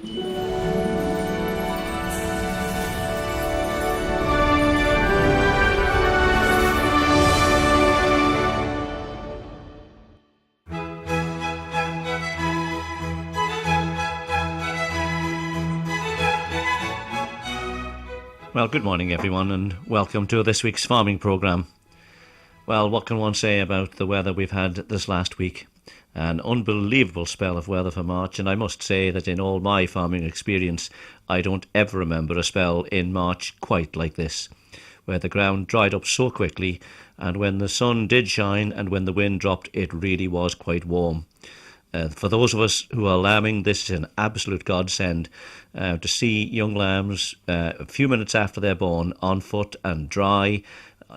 Well, good morning everyone and welcome to this week's farming programme. Well, what can one say about the weather we've had this last week? An unbelievable spell of weather for March, and I must say that in all my farming experience, I don't ever remember a spell in March quite like this, where the ground dried up so quickly, and when the sun did shine and when the wind dropped, it really was quite warm. For those of us who are lambing, this is an absolute godsend to see young lambs a few minutes after they're born on foot and dry,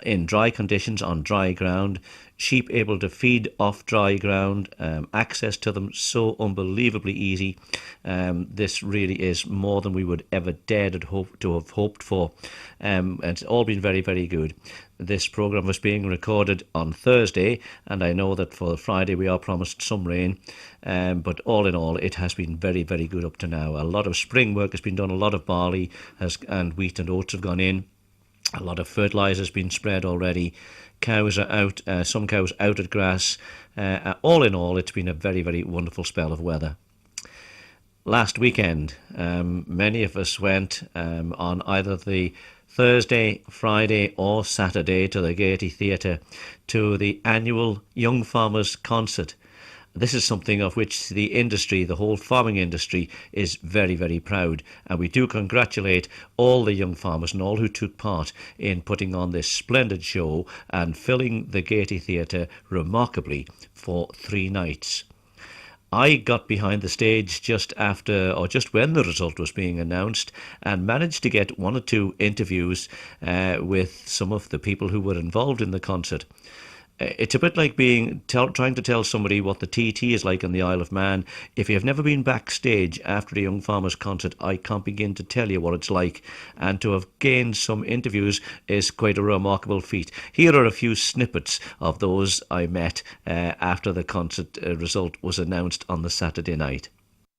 in dry conditions on dry ground, sheep able to feed off dry ground, access to them so unbelievably easy. This really is more than we would ever dare to have hoped for. And it's all been very, very good. This programme was being recorded on Thursday, and I know that for Friday we are promised some rain, but all in all it has been very, very good up to now. A lot of spring work has been done, a lot of barley and wheat and oats have gone in, a lot of fertiliser has been spread already, cows are out, some cows out at grass. All in all, it's been a very, very wonderful spell of weather. Last weekend, many of us went on either the Thursday, Friday or Saturday to the Gaiety Theatre to the annual Young Farmers Concert. This is something of which the industry, the whole farming industry, is very, very proud. And we do congratulate all the young farmers and all who took part in putting on this splendid show and filling the Gaiety Theatre remarkably for 3 nights. I got behind the stage just after, or just when the result was being announced, and managed to get 1 or 2 interviews with some of the people who were involved in the concert. It's a bit like trying to tell somebody what the TT is like on the Isle of Man. If you've never been backstage after a Young Farmers concert, I can't begin to tell you what it's like. And to have gained some interviews is quite a remarkable feat. Here are a few snippets of those I met after the concert result was announced on the Saturday night.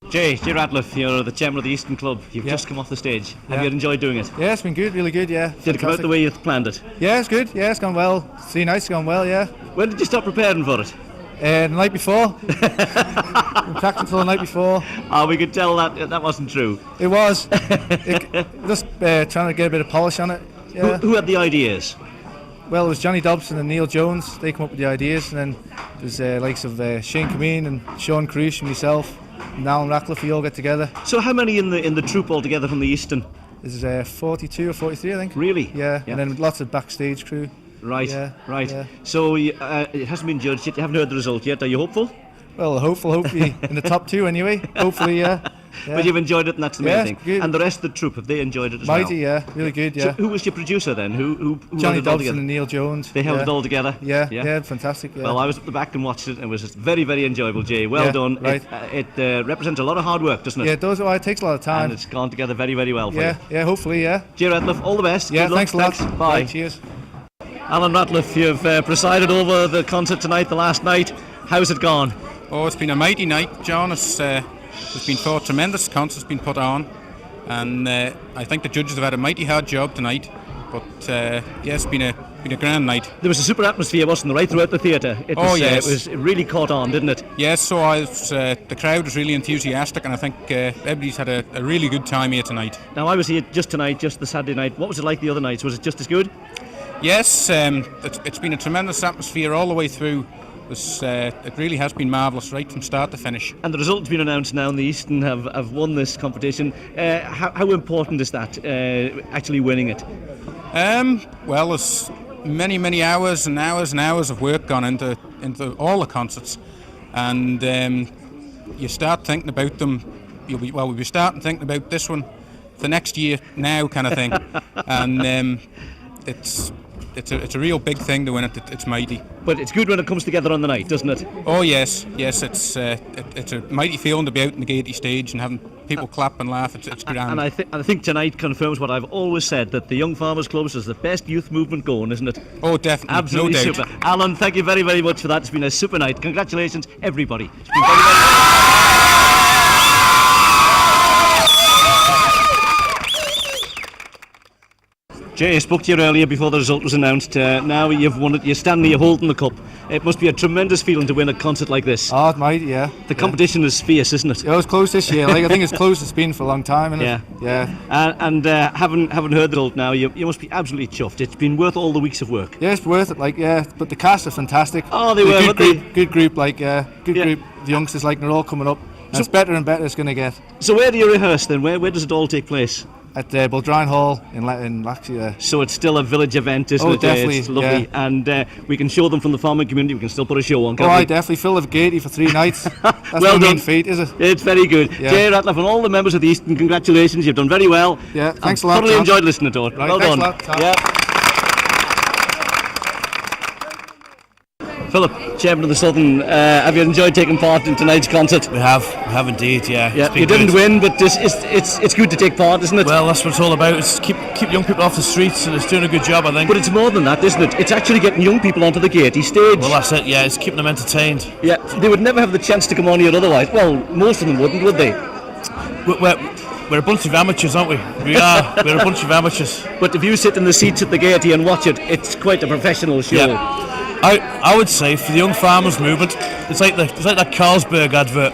Jay Radcliffe, you're the chairman of the Eastern Club. You've just come off the stage. Have you enjoyed doing it? Yeah, it's been good, really good, yeah. Did it come out the way you planned it? Yeah, it's good. Yeah, it's gone well. 3 nights gone well, yeah. When did you stop preparing for it? The night before. We practiced until the night before. Oh, we could tell that wasn't true. It was. Just trying to get a bit of polish on it. Yeah. Who had the ideas? Well, it was Johnny Dobson and Neil Jones. They come up with the ideas, and then there's likes of Shane Cameen and Sean Cruish and myself. And Allan, Radcliffe, we all get together. So how many in the troupe altogether from the Eastern? There's 42 or 43, I think. Really? Yeah, and then lots of backstage crew. Right, yeah, right. Yeah. So it hasn't been judged yet, you haven't heard the result yet, are you hopeful? Well, hopefully in the top 2 anyway, hopefully, yeah. But you've enjoyed it and that's the main thing. Good. And the rest of the troupe, have they enjoyed it as well? Mighty, yeah, really good, yeah. So who was your producer then? Who Johnny Dobson and Neil Jones. They held it all together? Yeah, fantastic. Yeah. Well, I was at the back and watched it and it was very, very enjoyable, Jay. Well done. Right. It represents a lot of hard work, doesn't it? Yeah, it does. It takes a lot of time. And it's gone together very, very well for you. Yeah, hopefully, yeah. Jay Radcliffe, all the best. Yeah, good luck. thanks a lot. Bye. Right, cheers. Allan Radcliffe, you've presided over the concert tonight, the last night. How's it gone? Oh, it's been a mighty night, John. There's been 4 tremendous concerts been put on, and I think the judges have had a mighty hard job tonight. But it's been a grand night. There was a super atmosphere, wasn't there, right throughout the theatre? Yes. It really caught on, didn't it? Yes, so the crowd was really enthusiastic, and I think everybody's had a really good time here tonight. Now, I was here just tonight, just the Saturday night. What was it like the other nights? Was it just as good? Yes, it's been a tremendous atmosphere all the way through. It really has been marvellous right from start to finish. And the result's been announced now, and the Eastern have won this competition. How important is that, actually winning it? Well, there's many hours and hours and hours of work gone into all the concerts, and you start thinking about them. We'll be starting thinking about this one for next year now, kind of thing, and it's a real big thing to win it. It's mighty. But it's good when it comes together on the night, doesn't it? Oh yes. It's a mighty feeling to be out on the Gaiety stage and having people clap and laugh. It's grand. And I think tonight confirms what I've always said, that the Young Farmers Clubs is the best youth movement going, isn't it? Oh, definitely. Absolutely, no doubt. Super. Allan, thank you very, very much for that. It's been a super night. Congratulations, everybody. It's been very, very Jay, I spoke to you earlier before the result was announced. Now you've won it, you're standing, you're holding the cup. It must be a tremendous feeling to win a concert like this. Oh, it might, yeah. The competition is fierce, isn't it? Yeah, it was close this year. Like, I think it's close it's been for a long time, isn't Yeah. it? Yeah. And having heard the result now, you must be absolutely chuffed. It's been worth all the weeks of work. Yeah, it's worth it, like, yeah. But the cast are fantastic. Oh, they They're were, good weren't group, they? good group, like, good group. The youngsters, like, they're all coming up. And it's better and better it's going to get. So where do you rehearse then? Where does it all take place? At Baldrine Hall in Laxey. So it's still a village event, isn't Oh, it? definitely, It's lovely. yeah. And we can show them from the farming community. We can still put a show on, Oh, can't I we? definitely fill the Gaiety for 3 nights. That's Well no mean done. feat, is it? It's very good. Yeah. Jay Radcliffe and all the members of the Eastern, congratulations. You've done very well. Yeah, thanks I've a lot, thoroughly Tom. enjoyed listening to it. Right, well thanks done. a lot, Tom. Yeah. Philip, Chairman of the Southern, have you enjoyed taking part in tonight's concert? We have indeed, yeah. Yeah, It's been you didn't good. win, but it's good to take part, isn't it? Well, that's what it's all about. It's keep young people off the streets, and it's doing a good job, I think. But it's more than that, isn't it? It's actually getting young people onto the Gaiety stage. Well, that's it. Yeah, it's keeping them entertained. Yeah, they would never have the chance to come on here otherwise. Well, most of them wouldn't, would they? We're a bunch of amateurs, aren't we? We are. We're a bunch of amateurs. But if you sit in the seats at the Gaiety and watch it, it's quite a professional show. Yeah. I would say for the young farmers movement, it's like that Carlsberg advert.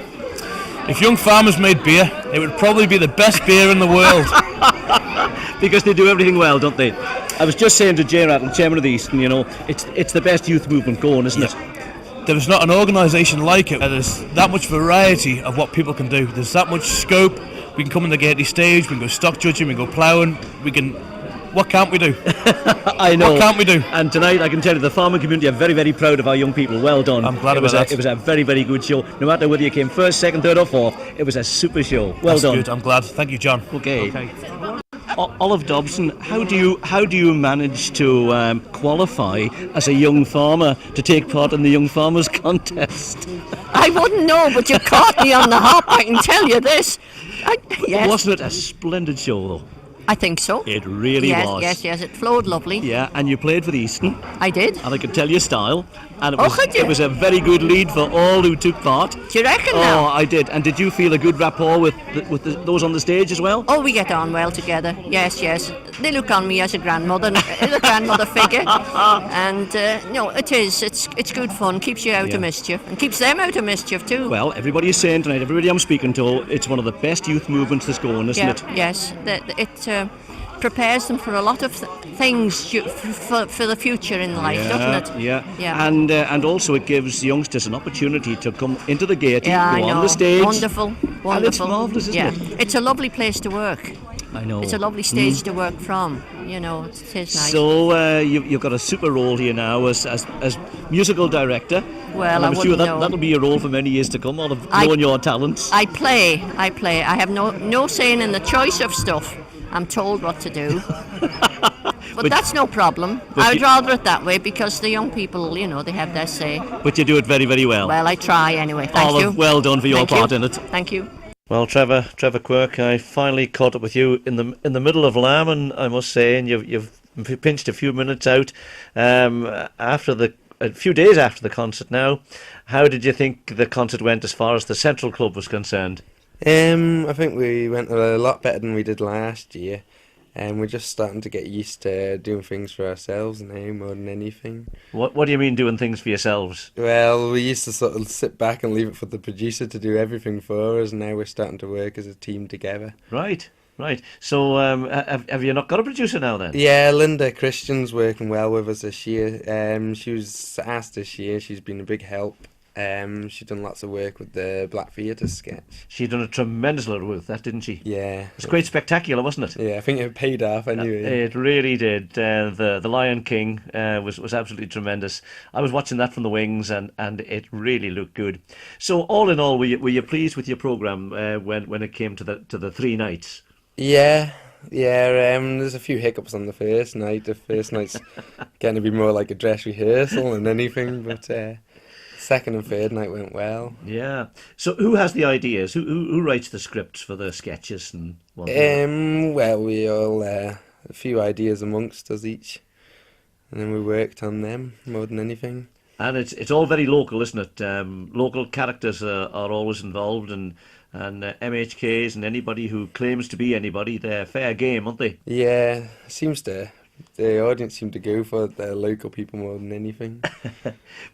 If young farmers made beer, it would probably be the best beer in the world. Because they do everything well, don't they? I was just saying to Jay Rattle, Chairman of the Eastern, it's the best youth movement going, isn't it? There's not an organisation like it. There's that much variety of what people can do. There's that much scope. We can come on the Gaiety stage, we can go stock judging, we can go ploughing, what can't we do? I know. What can't we do? And tonight, I can tell you, the farming community are very, very proud of our young people. Well done. I'm glad about that. It was a very, very good show. No matter whether you came first, second, third or fourth, it was a super show. Well That's done. good. I'm glad. Thank you, John. Okay. Olive Dobson, how do you manage to qualify as a young farmer to take part in the Young Farmers Contest? I wouldn't know, but you caught me on the hop, I can tell you this. Yes, Wasn't it a splendid show, though? I think so. It really was. Yes, it flowed lovely. Yeah, and you played for the Eastern, I did. and I could tell your style, and Could you? it was a very good lead for all who took part. Do you reckon Oh, now? I did. And did you feel a good rapport with those on the stage as well? Oh, we get on well together. Yes. They look on me as a grandmother figure. And, it's good fun. Keeps you out Yeah. of mischief. And keeps them out of mischief too. Well, everybody is saying tonight, everybody I'm speaking to, it's one of the best youth movements that's going, isn't it? Yes. It prepares them for a lot of things for the future in life, doesn't it? Yeah. And also it gives youngsters an opportunity to come into the Gaiety, Yeah, I go know. on the stage. Wonderful. And it's marvellous, isn't it? It's a lovely place to work. I know. It's a lovely stage to work from. It is nice. So you've got a super role here now as musical director. Well, and I'm I sure wouldn't know. that'll be your role for many years to come, all of knowing your talents. I play. I have no saying in the choice of stuff. I'm told what to do. But that's no problem. I'd rather it that way because the young people, they have their say. But you do it very, very well. Well, I try anyway. Thank you. Olive, well done for your Thank part you. in it. Thank you. Well, Trevor Quirk, I finally caught up with you in the middle of Lamb, I must say, and you've pinched a few minutes out a few days after the concert. Now, how did you think the concert went as far as the Central Club was concerned? I think we went a lot better than we did last year. We're just starting to get used to doing things for ourselves now more than anything. What do you mean doing things for yourselves? Well, we used to sort of sit back and leave it for the producer to do everything for us, and now we're starting to work as a team together. Right. So have you not got a producer now then? Yeah, Linda Christian's working well with us this year. She was asked this year. She's been a big help. She's done lots of work with the Black Theatre sketch. She'd done a tremendous lot with that, didn't she? Yeah. It was quite spectacular, wasn't it? Yeah, I think it paid off anyway. It really did. The Lion King was absolutely tremendous. I was watching that from the wings, and it really looked good. So all in all, were you pleased with your programme when it came to the 3 nights? Yeah. There's a few hiccups on the first night. The first night's going to be more like a dress rehearsal than anything, but second and third night went well. Yeah. So who has the ideas? Who writes the scripts for the sketches and what? Well, we all a few ideas amongst us each, and then we worked on them more than anything. And it's all very local, isn't it? Local characters are always involved, and MHKs and anybody who claims to be anybody, they're fair game, aren't they? Yeah, seems to The audience seemed to go for the local people more than anything.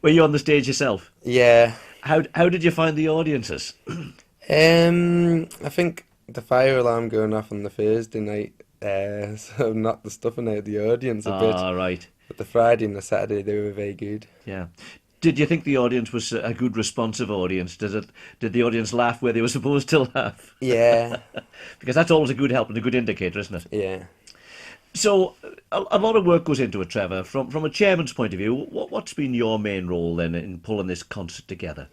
Were you on the stage yourself? Yeah. How did you find the audiences? I think the fire alarm going off on the Thursday night sort of knocked the stuffing out of the audience a bit. Right. But the Friday and the Saturday, they were very good. Yeah. Did you think the audience was a good responsive audience? Did the audience laugh where they were supposed to laugh? Yeah. Because that's always a good help and a good indicator, isn't it? Yeah. So a lot of work goes into it, Trevor. From a chairman's point of view, what's been your main role then in pulling this concert together?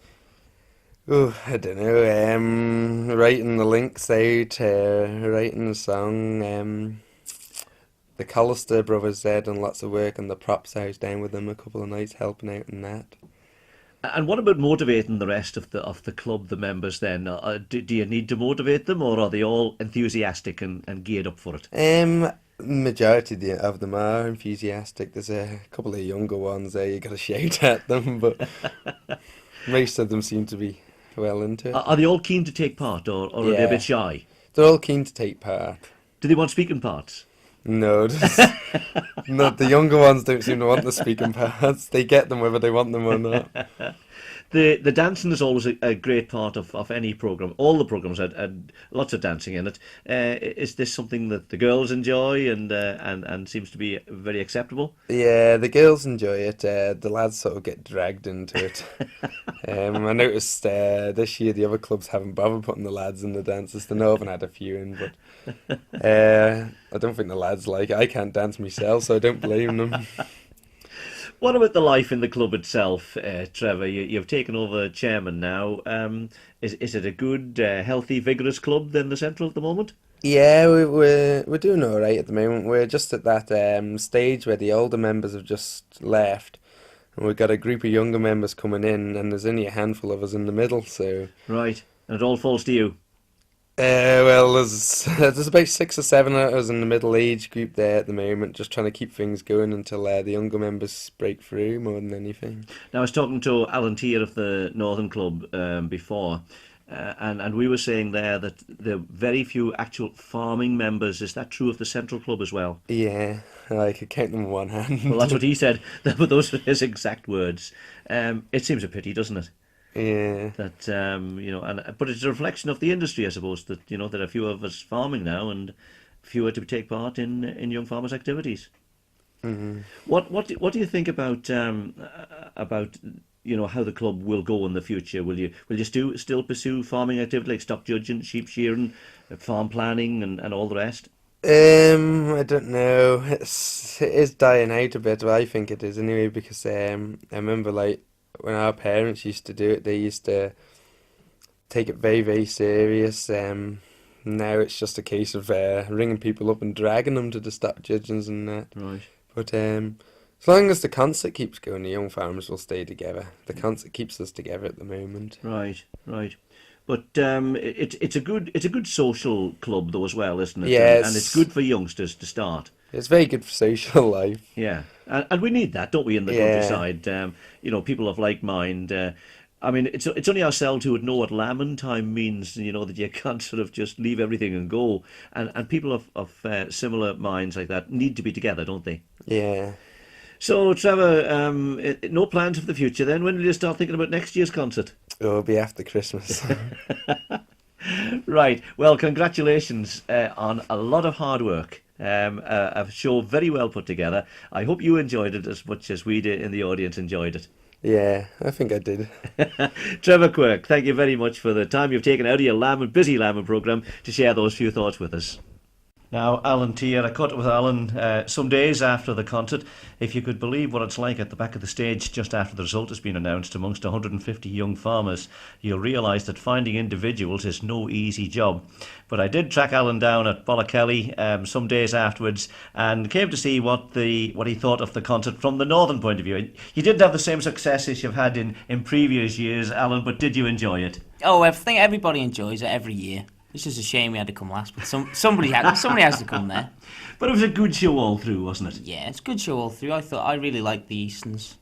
Oh, I don't know. Writing the links out, writing the song. The Collister brothers done lots of work on the props. I was down with them a couple of nights helping out in that. And what about motivating the rest of the club, the members then? Do you need to motivate them, or are they all enthusiastic and geared up for it? Majority of them are enthusiastic. There's a couple of younger ones there, you got to shout at them, but most of them seem to be well into it. Are they all keen to take part, or are they a bit shy? They're all keen to take part. Do they want speaking parts? No, no, the younger ones don't seem to want the speaking parts. They get them whether they want them or not. The dancing is always a great part of any programme. All the programmes had lots of dancing in it. Is this something that the girls enjoy and seems to be very acceptable? Yeah, the girls enjoy it. The lads sort of get dragged into it. I noticed this year the other clubs haven't bothered putting the lads in the dances. The Northern had a few in, but I don't think the lads like it. I can't dance myself, so I don't blame them. What about the life in the club itself, Trevor? You've taken over chairman now. Is it a good, healthy, vigorous club then, the Central at the moment? Yeah, we're doing all right at the moment. We're just at that stage where the older members have just left, and we've got a group of younger members coming in, and there's only a handful of us in the middle. So right, and it all falls to you. Well, there's about 6 or 7 of us in the middle age group there at the moment, just trying to keep things going until the younger members break through more than anything. Now, I was talking to Allan Teare of the Northern Club before, and we were saying there that there are very few actual farming members. Is that true of the Central Club as well? Yeah, I could count them on one hand. Well, that's what he said, but those were his exact words. It seems a pity, doesn't it? Yeah. That but it's a reflection of the industry, I suppose. That there are fewer of us farming now, and fewer to take part in young farmers' activities. Mm-hmm. What do you think about how the club will go in the future? Will you still pursue farming activity like stock judging, sheep shearing, farm planning, and all the rest? I don't know. It is dying out a bit, but I think it is anyway, because I remember when our parents used to do it, they used to take it very, very serious. Now it's just a case of ringing people up and dragging them to the stock judgings and that. Right. But as long as the concert keeps going, the young farmers will stay together. The concert keeps us together at the moment. Right. But it's a good social club though as well, isn't it? Yes. And it's good for youngsters to start. It's very good for social life. Yeah, and we need that, don't we, in the countryside? People of like mind. It's only ourselves who would know what lambing time means. That you can't sort of just leave everything and go. And people of similar minds like that need to be together, don't they? Yeah. So, Trevor, no plans for the future then? When will you start thinking about next year's concert? It'll be after Christmas. Right. Well, congratulations on a lot of hard work. A show very well put together. I hope you enjoyed it as much as we did in the audience enjoyed it. Yeah, I think I did. Trevor Quirk, thank you very much for the time you've taken out of your busy lambing programme to share those few thoughts with us. Now, Allan Teare, I caught up with Allan some days after the concert. If you could believe what it's like at the back of the stage just after the result has been announced amongst 150 young farmers, you'll realise that finding individuals is no easy job. But I did track Allan down at Bollokelly some days afterwards and came to see what he thought of the concert from the northern point of view. You didn't have the same success as you've had in previous years, Allan, but did you enjoy it? Oh, I think everybody enjoys it every year. It's just a shame we had to come last, but somebody has to come there. But it was a good show all through, wasn't it? Yeah, it's a good show all through. I really liked the Easterns.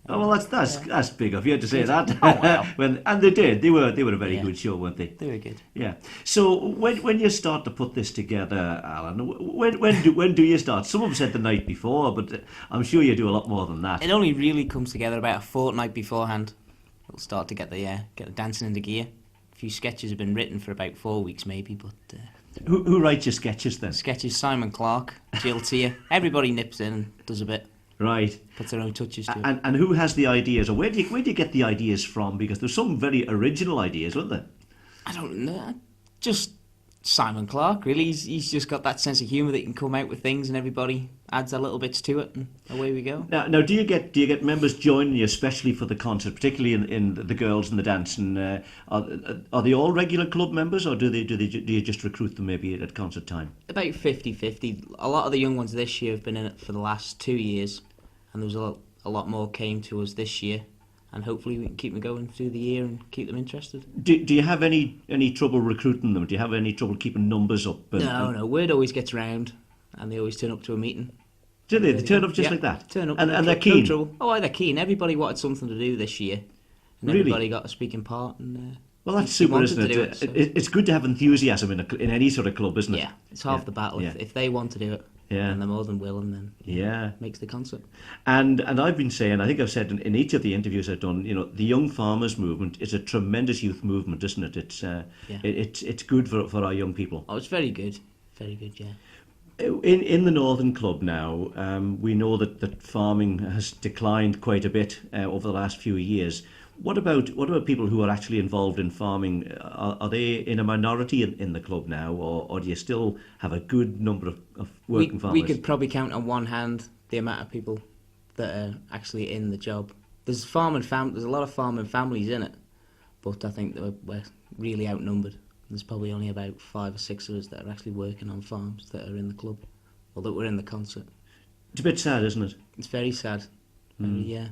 Oh well, that's big of you to say that. Oh, well. And they were a very good show, weren't they? They were good. Yeah. So when you start to put this together, Alan, when do you start? Some of them said the night before, but I'm sure you do a lot more than that. It only really comes together about a fortnight beforehand. We'll start to get the dancing into gear. A few sketches have been written for about 4 weeks maybe, but Who writes your sketches then? sketches, Simon Clark, Jill Teare, everybody nips in and does a bit, Right. puts their own touches to it. And who has the ideas, or where do you get the ideas from? Because there's some very original ideas, weren't there? I don't know, just Simon Clark really. He's just got that sense of humour that he can come out with things and everybody adds a little bits to it and away we go. Now, do you get members joining you, especially for the concert, particularly in the girls and the dancing? Are they all regular club members, or do you just recruit them maybe at concert time? About 50-50. A lot of the young ones this year have been in it for the last 2 years, and there was a lot more came to us this year, and hopefully we can keep them going through the year and keep them interested. Do you have any trouble recruiting them? Do you have any trouble keeping numbers up? No, word always gets round, and they always turn up to a meeting. Do they? They turn up just Yeah, like that? Turn up, And no they're tr- keen? No trouble. Oh, they're keen. Everybody wanted something to do this year, and Really? everybody got a speaking part. And Well, that's they super, wanted isn't to do it? it, so- It's good to have enthusiasm in any sort of club, isn't it? yeah, it's half Yeah, the battle. yeah. If they want to do it, Yeah. and they're more than willing, then Yeah. makes the concert. And I've been saying, I think I've said in each of the interviews I've done, the young farmers movement is a tremendous youth movement, isn't it? It's good for our young people. Oh, it's very good. Very good, yeah. In the Northern Club now, we know that farming has declined quite a bit over the last few years. What about people who are actually involved in farming? Are they in a minority in the club now, or do you still have a good number of working farmers? We could probably count on one hand the amount of people that are actually in the job. There's a lot of farming families in it, but I think that we're really outnumbered. There's probably only about 5 or 6 of us that are actually working on farms that are in the club, or that were in the concert. It's a bit sad, isn't it? It's very sad. Yeah.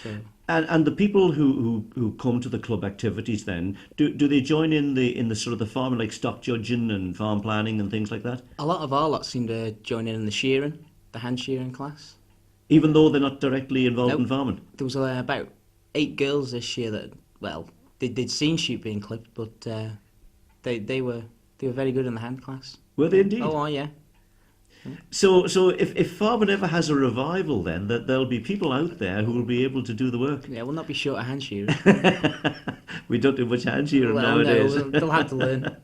So And the people who come to the club activities then, do they join in the sort of the farming, like stock judging and farm planning and things like that? a lot of our lot seem to join in the shearing, the hand shearing class. Even though they're not directly involved Nope. in farming? There was about 8 girls this year that, well, they'd seen sheep being clipped, but they were very good in the hand class. Were they indeed? Oh, yeah. So if farming ever has a revival, then that there'll be people out there who will be able to do the work. Yeah, we'll not be short of hand shearing. We don't do much hand shearing Well, nowadays. no, they'll have to learn.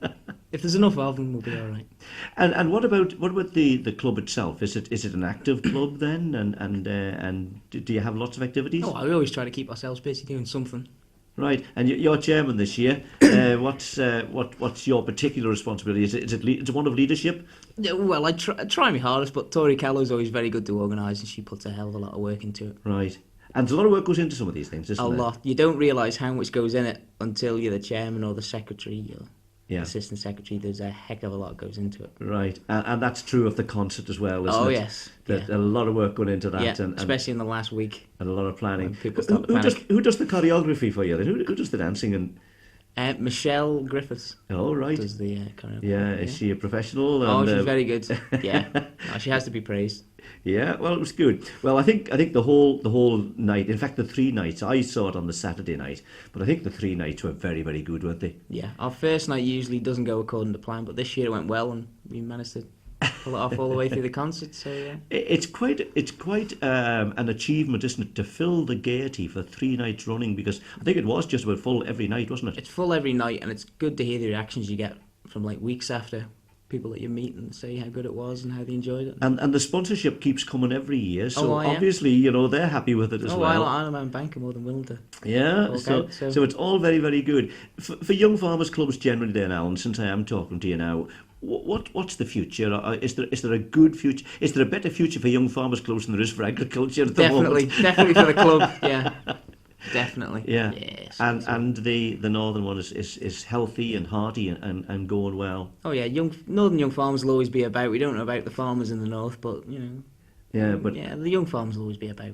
If there's enough of them, we'll be all right. And what about the club itself? Is it an active club then? And do you have lots of activities? Oh, we always try to keep ourselves busy doing something. Right, and you're chairman this year. What's your particular responsibility? Is it one of leadership? Yeah, well, I try my hardest, but Tori Callow's always very good to organise, and she puts a hell of a lot of work into it. Right, and there's a lot of work goes into some of these things, isn't A there? lot. You don't realise how much goes in it until you're the chairman or the secretary or Yeah. assistant secretary. There's a heck of a lot goes into it. Right, and that's true of the concert as well, isn't it? Oh, yes. That Yeah. a lot of work going into that, Yeah, and especially in the last week. a lot of planning. When people start to panic. Who does the choreography for you? Then? Who does the dancing and? Michelle Griffiths Oh, right. does the choreography. Yeah, is she a professional? Oh, And, she's very good. Yeah, she has to be praised. Yeah, well, it was good. Well, I think the whole night. In fact, the 3 nights. I saw it on the Saturday night, but I think the 3 nights were very, very good, weren't they? Yeah, our first night usually doesn't go according to plan, but this year it went well, and we managed to pull it off all the way through the concert. So yeah, It's quite an achievement, isn't it, to fill the Gaiety for 3 nights running? Because I think it was just about full every night, wasn't it? it's full every night, and it's good to hear the reactions you get from like weeks after. People that you meet and say how good it was and how they enjoyed it. And the sponsorship keeps coming every year, so Oh, yeah. obviously they're happy with it as well. Iron Man Bank are more than willing to. Yeah, Walk so out, so- it's all very, very good. For young farmers clubs generally then, Alan, since I am talking to you now, what's the future? Is there a good future? Is there a better future for young farmers clubs than there is for agriculture at the moment? Definitely for the club. Yeah, definitely. Yeah, Yes. and the northern one is healthy and hearty and going well. Oh yeah, northern young farmers will always be about. We don't know about the farmers in the north, but Yeah, but yeah, the young farmers will always be about.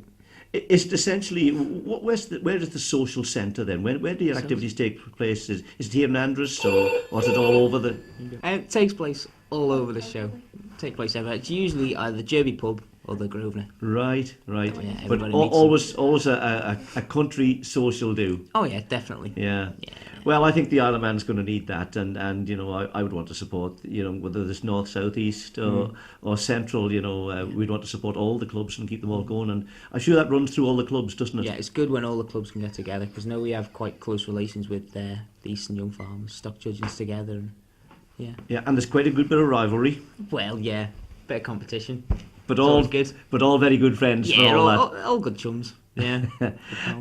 it's essentially where is the social centre then? Where do your activities take place? Is it here in Andros or is it all over the? And it takes place all over the show. Take place everywhere. It's usually either the Derby pub other Grosvenor. Right. Oh, yeah, But everybody meets always a country social do. Oh yeah, definitely. Yeah. Yeah. Well, I think the Isle of Man's going to need that, and I would want to support, whether it's north, south, east, or central. We'd want to support all the clubs and keep them all going, and I'm sure that runs through all the clubs, doesn't it? Yeah, it's good when all the clubs can get together, because now we have quite close relations with the Eastern Young Farmers, stock judgings together, and yeah. Yeah, and there's quite a good bit of rivalry, Well, yeah, bit of competition. but It's all always good. but all very good friends Yeah, for all that. all good chums. Yeah.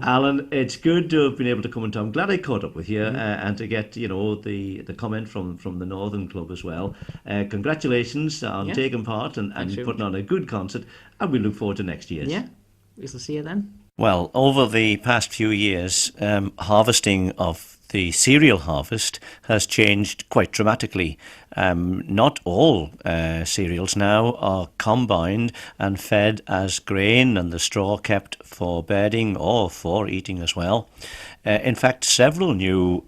Alan, it's good to have been able to come and talk. I'm glad I caught up with you and to get the comment from the Northern Club as well. Congratulations on Yeah. taking part and Thanks very putting on a good concert, and we look forward to next year's. Yeah, we'll see you then. Well, over the past few years, harvesting of the cereal harvest has changed quite dramatically. Not all cereals now are combined and fed as grain, and the straw kept for bedding or for eating as well. In fact, several new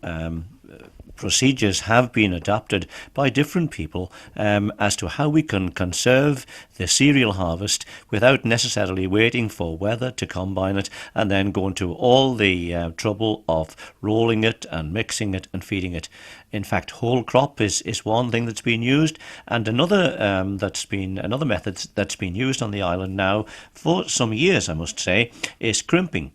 procedures have been adopted by different people as to how we can conserve the cereal harvest without necessarily waiting for weather to combine it and then going to all the trouble of rolling it and mixing it and feeding it. In fact, whole crop is one thing that's been used, and another method that's been used on the island now for some years, I must say, is crimping.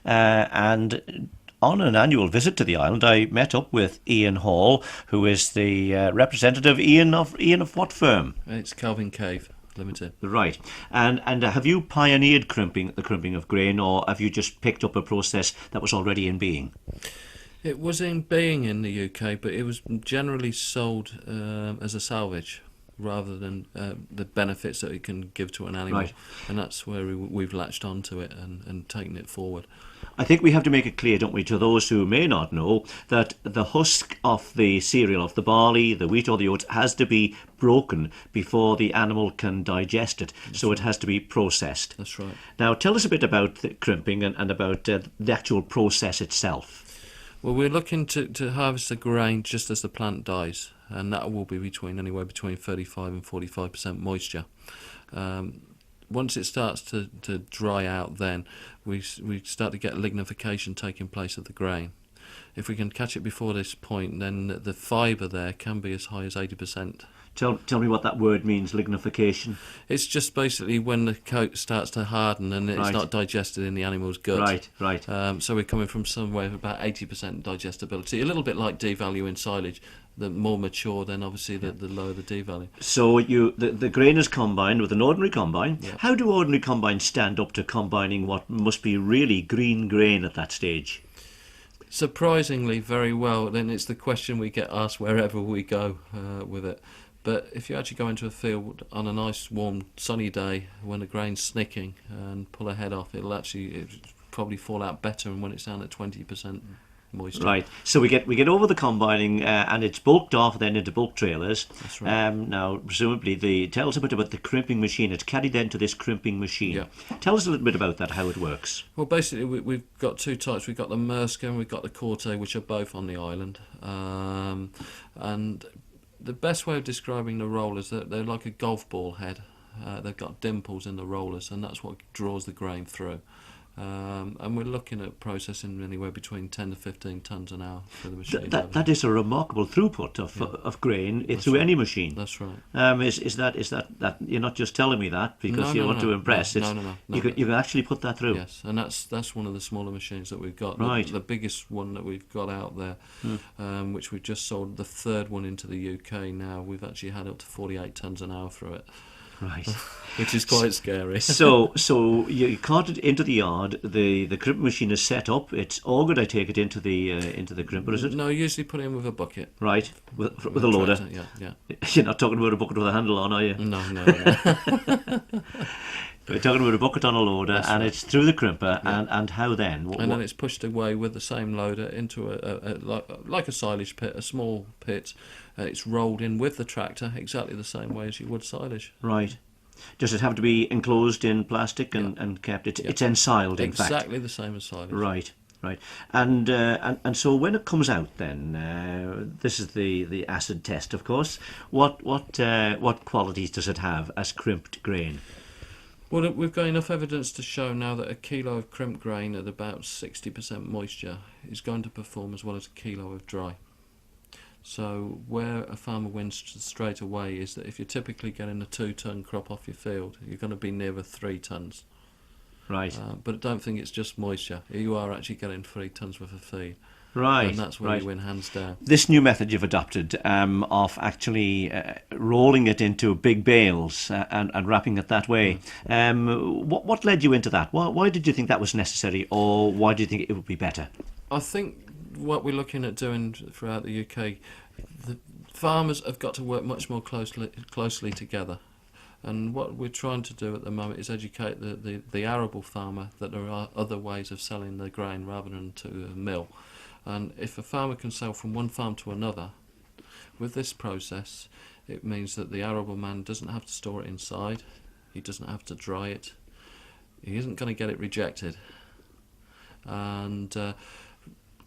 And on an annual visit to the island, I met up with Ian Hall, who is the representative. Ian of what firm? It's Calvin Cave Limited. Right. And have you pioneered the crimping of grain, or have you just picked up a process that was already in being? It was in being in the UK, but it was generally sold as a salvage rather than the benefits that it can give to an animal. Right. And that's where we've latched onto it and taken it forward. I think we have to make it clear, don't we, to those who may not know, that the husk of the cereal, of the barley, the wheat or the oats, has to be broken before the animal can digest it. So it has to be processed. That's right. Now, tell us a bit about the crimping and about the actual process itself. Well, we're looking to harvest the grain just as the plant dies, and that will be anywhere between 35 and 45% moisture. Once it starts to dry out, then we start to get lignification taking place of the grain. If we can catch it before this point, then the fibre there can be as high as 80%. Tell me what that word means, lignification. It's just basically when the coat starts to harden and it's Right. not digested in the animal's gut. Right. So we're coming from somewhere of about 80% digestibility, a little bit like devalue in silage. The more mature, then obviously the lower the devalue. So the grain is combined with an ordinary combine. Yeah. How do ordinary combines stand up to combining what must be really green grain at that stage? Surprisingly, very well. Then it's the question we get asked wherever we go with it. But if you actually go into a field on a nice, warm, sunny day when the grain's snicking and pull a head off, it'll probably fall out better than when it's down at 20% moisture. Right. So we get over the combining and it's bulked off then into bulk trailers. That's right. Now, presumably, tell us a bit about the crimping machine. It's carried then to this crimping machine. Yeah. Tell us a little bit about that, how it works. Well, basically, we've got two types. We've got the Merska and we've got the Corte, which are both on the island. And the best way of describing the rollers, they're like a golf ball head. They've got dimples in the rollers, and that's what draws the grain through. And we're looking at processing anywhere between 10 to 15 tonnes an hour for the machine. That is a remarkable throughput of grain through right. any machine. That's right. Is that you're not just telling me that because you want to impress? No. You can actually put that through. Yes, and that's one of the smaller machines that we've got. Right. The biggest one that we've got out there, which we've just sold the third one into the UK now. We've actually had up to 48 tonnes an hour through it. Right. Which is quite scary. So you cart it into the yard. The crimping machine is set up. It's augered. I take it into the crimper, is it? No, usually put it in with a bucket. Right, with a loader. Tractor, yeah. You're not talking about a bucket with a handle on, are you? No. We're talking about a bucket on a loader, That's and right. it's through the crimper. Yeah. And how then? And then it's pushed away with the same loader into like a silage pit, a small pit. It's rolled in with the tractor exactly the same way as you would silage. Right. Does it have to be enclosed in plastic and kept? It's ensiled, in fact. Exactly the same as silage. Right. And so when it comes out, then this is the acid test, of course. What qualities does it have as crimped grain? Well, we've got enough evidence to show now that a kilo of crimped grain at about 60% moisture is going to perform as well as a kilo of dry. So where a farmer wins straight away is that if you're typically getting a 2-ton crop off your field, you're going to be near 3 tons. Right. But I don't think it's just moisture. You are actually getting 3 tons worth of feed. Right. And that's where you win hands down. This new method you've adopted of actually rolling it into big bales and wrapping it that way, what led you into that? Why did you think that was necessary, or why do you think it would be better? I think what we're looking at doing throughout the UK, the farmers have got to work much more closely together. And what we're trying to do at the moment is educate the arable farmer that there are other ways of selling the grain rather than to a mill. And if a farmer can sell from one farm to another, with this process, it means that the arable man doesn't have to store it inside, he doesn't have to dry it, he isn't going to get it rejected. And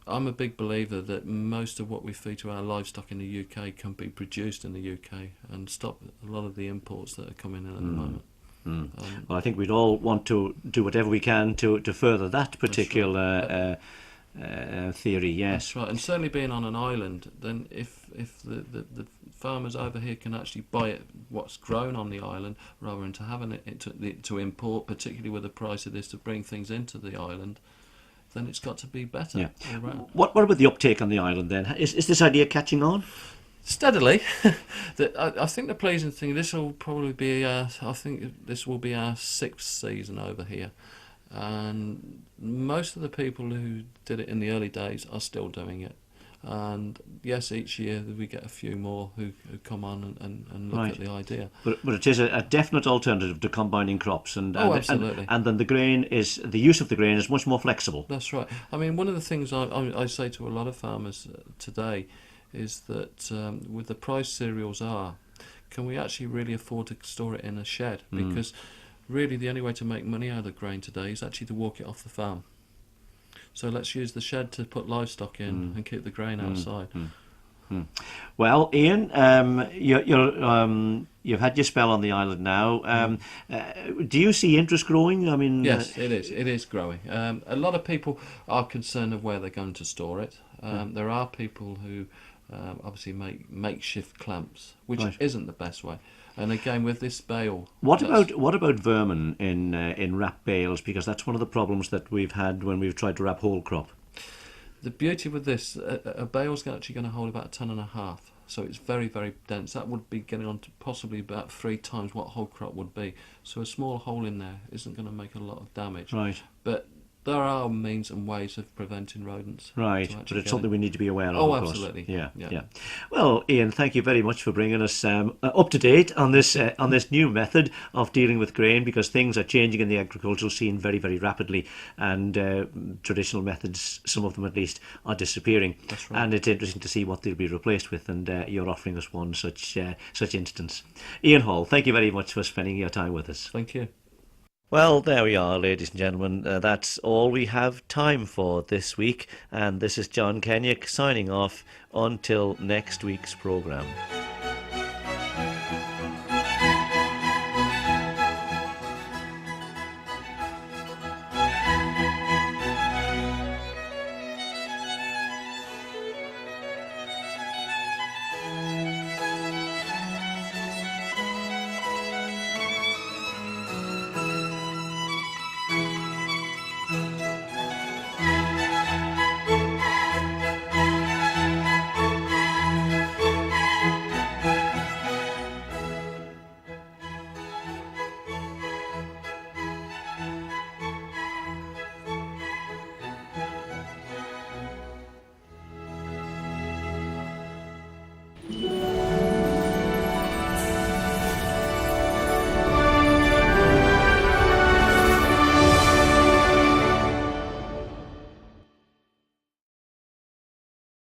I'm a big believer that most of what we feed to our livestock in the UK can be produced in the UK and stop a lot of the imports that are coming in at the moment. Well, I think we'd all want to do whatever we can to further that particular theory, yes. That's right, and certainly being on an island, then if the farmers over here can actually buy it, what's grown on the island, rather than to having it to import, particularly with the price of this, to bring things into the island, then it's got to be better. Yeah. All right. What about the uptake on the island then? Is this idea catching on? Steadily. I think the pleasing thing, this will probably be I think this will be our 6th season over here. And most of the people who did it in the early days are still doing it. And yes, each year we get a few more who come on and look at the idea. But it is a definite alternative to combining crops, absolutely. And then the use of the grain is much more flexible. That's right. I mean, one of the things I say to a lot of farmers today is that with the price cereals are, can we actually really afford to store it in a shed? Because really the only way to make money out of grain today is actually to walk it off the farm. So let's use the shed to put livestock in and keep the grain outside. Well, Ian, you've had your spell on the island now. Do you see interest growing? I mean, yes, it is. It is growing. A lot of people are concerned of where they're going to store it. There are people who obviously make makeshift clamps, which isn't the best way. And again, with this bale, what about vermin in wrap bales? Because that's one of the problems that we've had when we've tried to wrap whole crop. The beauty with this, a bale's actually going to hold about 1.5 tons, so it's very, very dense. That would be getting on to possibly about 3 times what whole crop would be. So a small hole in there isn't going to make a lot of damage. Right. But there are means and ways of preventing rodents. Right, but it's something we need to be aware of. Oh, of course. Absolutely. Yeah. Well, Ian, thank you very much for bringing us up to date on this new method of dealing with grain, because things are changing in the agricultural scene very, very rapidly, and traditional methods, some of them at least, are disappearing. That's right. And it's interesting to see what they'll be replaced with, and you're offering us one such instance. Ian Hall, thank you very much for spending your time with us. Thank you. Well, there we are, ladies and gentlemen. That's all we have time for this week. And this is John Kennaugh signing off until next week's programme.